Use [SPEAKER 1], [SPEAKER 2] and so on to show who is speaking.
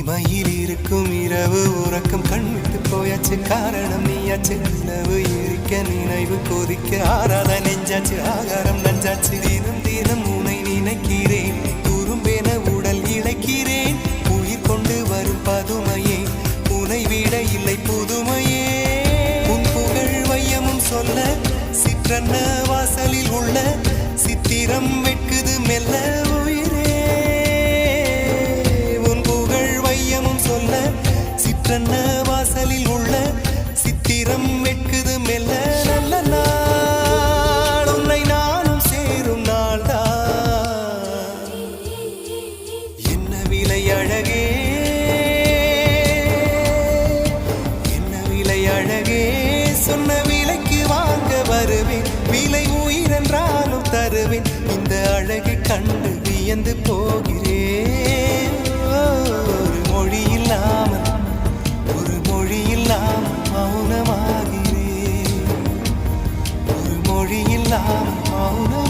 [SPEAKER 1] தனிமையில் இருக்கும் இரவு உறக்கம் கண்விட்டு போயாச்சு காரணம் நீயாச்சு நிலவு இருக்க நினைவு கொதிக்க ஆறாத நெஞ்சாச்சு ஆகாரம் நஞ்சாச்சு தினம் தினம் உனை நினைக்கிறேன் குறும்பென உடல் இழைக்கிறேன் உயிர் கொண்டு வரும் பதுமையே உனை விட இல்லை புதுமையே உன் புகழ் வையமும் சொல்ல சிற்றன்ன வாசலில் உள்ள சித்திரம் வெட்குது மெல்ல உயிரே உன் புகழ் வையமும் சொல்ல சிற்றன்ன வாசலில் உள்ள சித்திரம் வெட்குது மெல்ல நல்ல நாள் உன்னை நானும் சேரும் நாள்தான் என்ன விலை அழகே என்ன விலை அழகே சொன்ன விலைக்கு வாங்க வருவேன் விலை உயிரென்றாலும் தருவேன் இந்த அழகை கண்டு வியந்து போகிறேன் ஒரு மொழி இல்லாமல் மௌனமாகிறேன் ஒரு மொழி இல்லாமல் மௌன